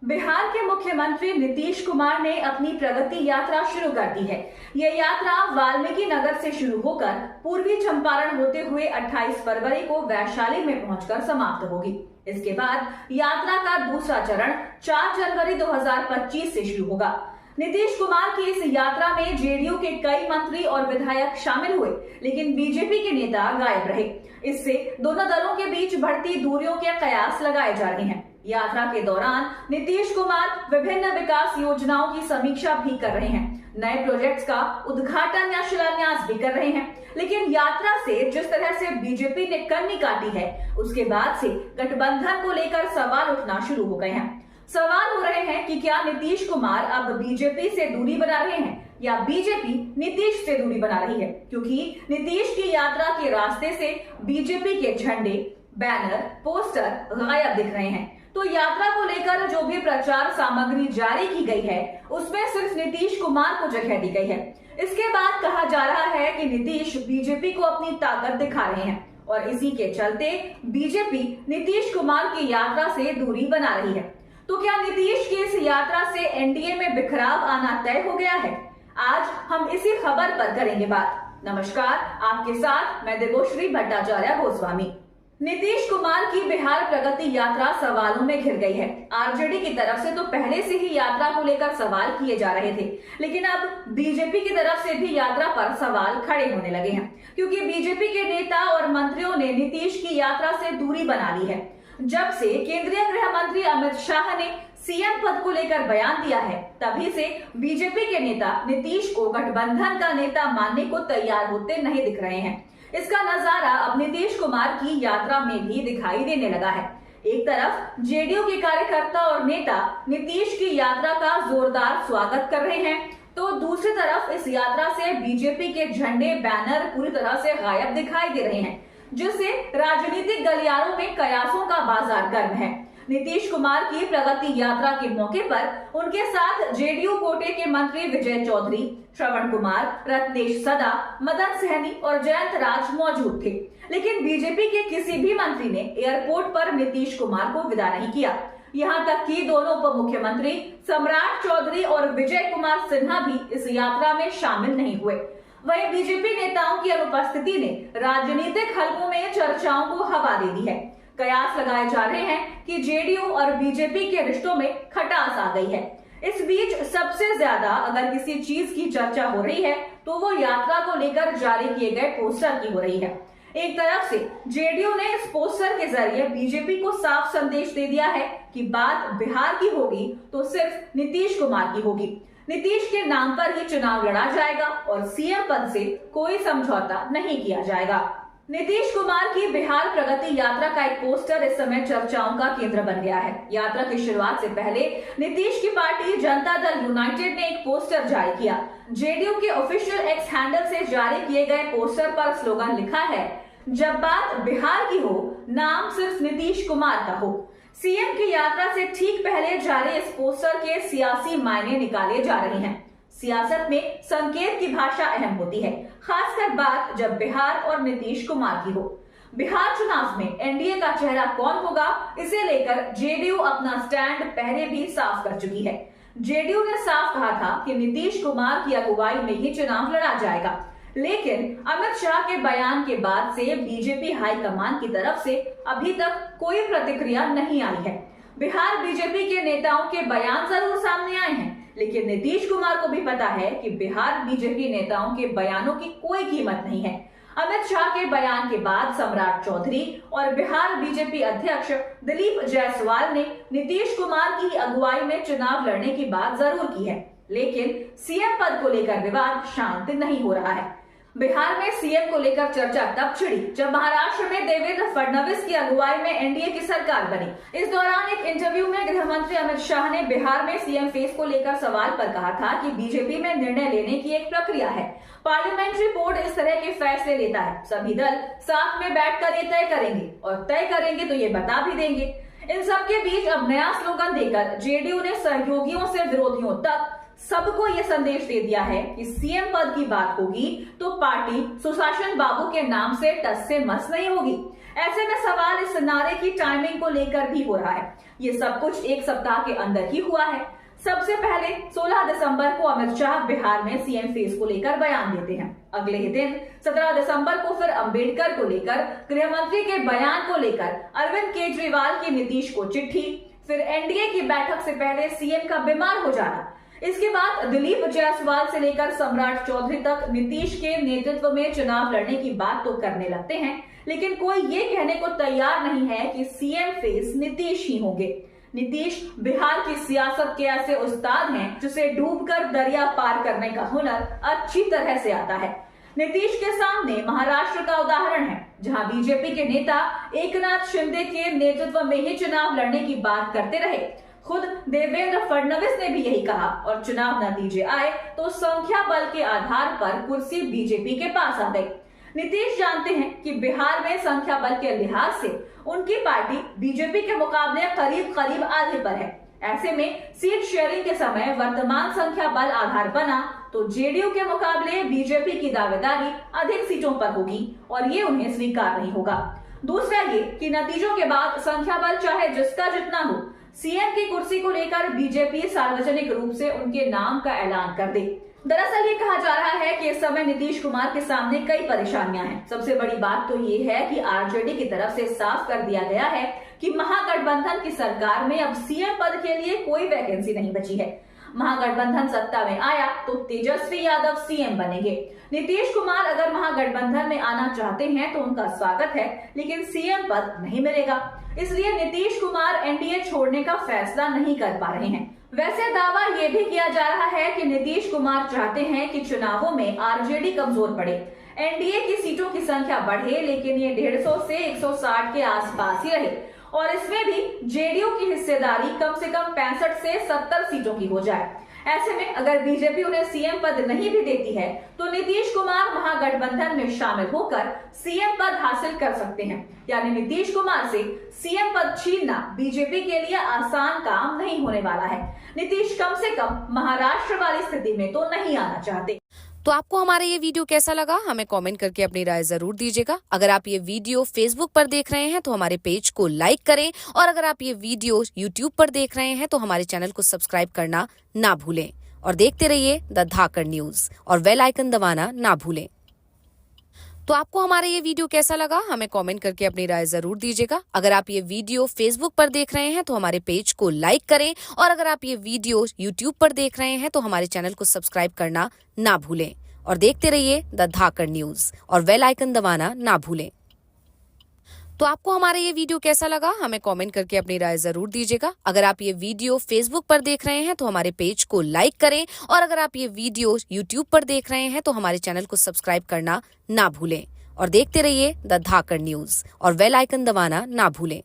बिहार के मुख्यमंत्री नीतीश कुमार ने अपनी प्रगति यात्रा शुरू कर दी है। ये यात्रा वाल्मीकि नगर से शुरू होकर पूर्वी चंपारण होते हुए 28 फरवरी को वैशाली में पहुंचकर समाप्त होगी। इसके बाद यात्रा का दूसरा चरण 4 जनवरी 2025 से शुरू होगा। नीतीश कुमार की इस यात्रा में जेडीयू के कई मंत्री और विधायक शामिल हुए, लेकिन बीजेपी के नेता गायब रहे। इससे दोनों दलों के बीच बढ़ती दूरियों के कयास लगाए जा रहे हैं। यात्रा के दौरान नीतीश कुमार विभिन्न विकास योजनाओं की समीक्षा भी कर रहे हैं, नए प्रोजेक्ट्स का उद्घाटन या शिलान्यास भी कर रहे हैं। लेकिन यात्रा से जिस तरह से बीजेपी ने कन्नी काटी है, उसके बाद से गठबंधन को लेकर सवाल उठना शुरू हो गए हैं। सवाल हो रहे हैं कि क्या नीतीश कुमार अब बीजेपी से दूरी बना रहे हैं या बीजेपी नीतीश से दूरी बना रही है, क्योंकि नीतीश की यात्रा के रास्ते से बीजेपी के झंडे, बैनर, पोस्टर गायब दिख रहे हैं। तो यात्रा को लेकर जो भी प्रचार सामग्री जारी की गई है, उसमें सिर्फ नीतीश कुमार को जगह दी गई है। इसके बाद कहा जा रहा है कि नीतीश बीजेपी को अपनी ताकत दिखा रहे हैं और इसी के चलते बीजेपी नीतीश कुमार की यात्रा से दूरी बना रही है। तो क्या नीतीश की इस यात्रा से एनडीए में बिखराव आना तय हो गया है? आज हम इसी खबर पर करेंगे बात। नमस्कार, आपके साथ मैं देवोश्री भट्टाचार्य गोस्वामी। नीतीश कुमार की बिहार प्रगति यात्रा सवालों में घिर गई है। आरजेडी की तरफ से तो पहले से ही यात्रा को लेकर सवाल किए जा रहे थे, लेकिन अब बीजेपी की तरफ से भी यात्रा पर सवाल खड़े होने लगे हैं, क्योंकि बीजेपी के नेता और मंत्रियों ने नीतीश की यात्रा से दूरी बना ली है। जब से केंद्रीय गृह मंत्री अमित शाह ने सीएम पद को लेकर बयान दिया है, तभी से बीजेपी के नेता नीतीश को गठबंधन का नेता मानने को तैयार होते नहीं दिख रहे हैं। इसका नजारा अब नीतीश कुमार की यात्रा में भी दिखाई देने लगा है। एक तरफ जेडीयू के कार्यकर्ता और नेता नीतीश की यात्रा का जोरदार स्वागत कर रहे हैं, तो दूसरी तरफ इस यात्रा से बीजेपी के झंडे, बैनर पूरी तरह से गायब दिखाई दे रहे हैं, जिससे राजनीतिक गलियारों में कयासों का बाजार गर्म है। नीतीश कुमार की प्रगति यात्रा के मौके पर उनके साथ जेडीयू कोटे के मंत्री विजय चौधरी, श्रवण कुमार, रत्नेश सदा, मदन सहनी और जयंत राज मौजूद थे। लेकिन बीजेपी के किसी भी मंत्री ने एयरपोर्ट पर नीतीश कुमार को विदा नहीं किया। यहाँ तक कि दोनों उप मुख्यमंत्री सम्राट चौधरी और विजय कुमार सिन्हा भी इस यात्रा में शामिल नहीं हुए। वहीं बीजेपी नेताओं की अनुपस्थिति ने राजनीतिक हलकों में चर्चाओं को हवा दे दी है। कयास लगाए जा रहे हैं कि जेडीयू और बीजेपी के रिश्तों में खटास आ गई है। इस बीच सबसे ज्यादा अगर किसी चीज की चर्चा हो रही है, तो वो यात्रा को लेकर जारी किए गए पोस्टर की हो रही है। एक तरफ से जेडीयू ने इस पोस्टर के जरिए बीजेपी को साफ संदेश दे दिया है कि बात बिहार की होगी तो सिर्फ नीतीश कुमार की होगी। नीतीश के नाम पर ही चुनाव लड़ा जाएगा और सीएम पद से कोई समझौता नहीं किया जाएगा। नीतीश कुमार की बिहार प्रगति यात्रा का एक पोस्टर इस समय चर्चाओं का केंद्र बन गया है। यात्रा की शुरुआत से पहले नीतीश की पार्टी जनता दल यूनाइटेड ने एक पोस्टर जारी किया। जेडीयू के ऑफिशियल एक्स हैंडल से जारी किए गए पोस्टर पर स्लोगन लिखा है, जब बात बिहार की हो, नाम सिर्फ नीतीश कुमार का हो। सीएम की यात्रा से ठीक पहले जारी इस पोस्टर के सियासी मायने निकाले जा रहे हैं। सियासत में संकेत की भाषा अहम होती है, खासकर बात जब बिहार और नीतीश कुमार की हो। बिहार चुनाव में एनडीए का चेहरा कौन होगा, इसे लेकर जेडीयू अपना स्टैंड पहले भी साफ कर चुकी है। जेडीयू ने साफ कहा था कि नीतीश कुमार की अगुवाई में ही चुनाव लड़ा जाएगा, लेकिन अमित शाह के बयान के बाद से बीजेपी हाईकमान की तरफ से अभी तक कोई प्रतिक्रिया नहीं आई है। बिहार बीजेपी के नेताओं के बयान जरूर सामने आए हैं, लेकिन नीतीश कुमार को भी पता है कि बिहार बीजेपी नेताओं के बयानों की कोई कीमत नहीं है। अमित शाह के बयान के बाद सम्राट चौधरी और बिहार बीजेपी अध्यक्ष दिलीप जायसवाल ने नीतीश कुमार की अगुवाई में चुनाव लड़ने की बात जरूर की है, लेकिन सीएम पद को लेकर विवाद शांत नहीं हो रहा है। बिहार में सीएम को लेकर चर्चा तब छिड़ी जब महाराष्ट्र में देवेंद्र फडणवीस की अगुवाई में एनडीए की सरकार बनी। इस दौरान एक इंटरव्यू में गृह मंत्री अमित शाह ने बिहार में सीएम फेस को लेकर सवाल पर कहा था कि बीजेपी में निर्णय लेने की एक प्रक्रिया है, पार्लियामेंट्री बोर्ड इस तरह के फैसले लेता है, सभी दल साथ में बैठकर ये तय करेंगे और तय करेंगे तो ये बता भी देंगे। इन सबके बीच अब नया स्लोगन देकर जेडीयू ने सहयोगियों से विरोधियों तक सबको ये संदेश दे दिया है कि सीएम पद की बात होगी तो पार्टी सुशासन बाबू के नाम से टस से मस नहीं होगी। ऐसे में सवाल इस नारे की टाइमिंग को लेकर भी हो रहा है। ये सब कुछ एक सप्ताह के अंदर ही हुआ है। सबसे पहले 16 दिसंबर को अमित शाह बिहार में सीएम फेस को लेकर बयान देते हैं। अगले ही दिन 17 दिसंबर को फिर अंबेडकर को लेकर, गृह मंत्री के बयान को लेकर अरविंद केजरीवाल की नीतीश को चिट्ठी, फिर एनडीए की बैठक से पहले सीएम का बीमार हो जाना। इसके बाद दिलीप जायसवाल से लेकर सम्राट चौधरी तक नीतीश के नेतृत्व में चुनाव लड़ने की बात तो करने लगते हैं, लेकिन कोई ये कहने को तैयार नहीं है कि सीएम फेस नीतीश ही होंगे। नीतीश बिहार की सियासत के ऐसे उस्ताद हैं जिसे डूबकर दरिया पार करने का हुनर अच्छी तरह से आता है। नीतीश के सामने महाराष्ट्र का उदाहरण है, जहां बीजेपी के नेता एकनाथ शिंदे के नेतृत्व में ही चुनाव लड़ने की बात करते रहे। खुद देवेंद्र फडणवीस ने भी यही कहा और चुनाव नतीजे आए तो संख्या बल के आधार पर कुर्सी बीजेपी के पास आ गई। नीतीश जानते हैं कि बिहार में संख्या बल के लिहाज से उनकी पार्टी बीजेपी के मुकाबले करीब करीब आधे पर है। ऐसे में सीट शेयरिंग के समय वर्तमान संख्या बल आधार बना तो जेडीयू के मुकाबले बीजेपी की दावेदारी अधिक सीटों पर होगी और ये उन्हें स्वीकार नहीं होगा। दूसरा ये कि नतीजों के बाद संख्या बल चाहे जिसका जितना हो, सीएम की कुर्सी को लेकर बीजेपी सार्वजनिक रूप से उनके नाम का ऐलान कर दे। दरअसल ये कहा जा रहा है कि इस समय नीतीश कुमार के सामने कई परेशानियां हैं। सबसे बड़ी बात तो ये है कि आरजेडी की तरफ से साफ कर दिया गया है कि महागठबंधन की सरकार में अब सीएम पद के लिए कोई वैकेंसी नहीं बची है। महागठबंधन सत्ता में आया तो तेजस्वी यादव सीएम बनेंगे। नीतीश कुमार अगर महागठबंधन में आना चाहते हैं तो उनका स्वागत है, लेकिन सीएम पद नहीं मिलेगा। इसलिए नीतीश कुमार एनडीए छोड़ने का फैसला नहीं कर पा रहे हैं। वैसे दावा ये भी किया जा रहा है कि नीतीश कुमार चाहते हैं कि चुनावों में आरजेडी कमजोर पड़े, एनडीए की सीटों की संख्या बढ़े, लेकिन ये 150 से 160 के आसपास ही रहे और इसमें भी जेडीयू की हिस्सेदारी कम से कम 65 से 70 सीटों की हो जाए। ऐसे में अगर बीजेपी उन्हें सीएम पद नहीं भी देती है तो नीतीश कुमार महागठबंधन में शामिल होकर सीएम पद हासिल कर सकते हैं। यानी नीतीश कुमार से सीएम पद छीनना बीजेपी के लिए आसान काम नहीं होने वाला है। नीतीश कम से कम महाराष्ट्र वाली स्थिति में तो नहीं आना चाहते। तो आपको हमारा ये वीडियो कैसा लगा, हमें कमेंट करके अपनी राय जरूर दीजिएगा। अगर आप ये वीडियो फेसबुक पर देख रहे हैं तो हमारे पेज को लाइक करें और अगर आप ये वीडियो यूट्यूब पर देख रहे हैं तो हमारे चैनल को सब्सक्राइब करना ना भूलें और देखते रहिए द धाकड़ न्यूज और बेल आइकन दबाना ना भूलें। तो आपको हमारा ये वीडियो कैसा लगा, हमें कमेंट करके अपनी राय जरूर दीजिएगा। अगर आप ये वीडियो फेसबुक पर देख रहे हैं तो हमारे पेज को लाइक करें और अगर आप ये वीडियो यूट्यूब पर देख रहे हैं तो हमारे चैनल को सब्सक्राइब करना ना भूलें और देखते रहिए द धाकड़ न्यूज और बेल आइकन दबाना ना भूलें। तो आपको हमारा ये वीडियो कैसा लगा, हमें कमेंट करके अपनी राय जरूर दीजिएगा। अगर आप ये वीडियो फेसबुक पर देख रहे हैं तो हमारे पेज को लाइक करें और अगर आप ये वीडियो यूट्यूब पर देख रहे हैं तो हमारे चैनल को सब्सक्राइब करना ना भूलें और देखते रहिए द धाकड़ न्यूज और बेल आइकन दबाना ना भूलें।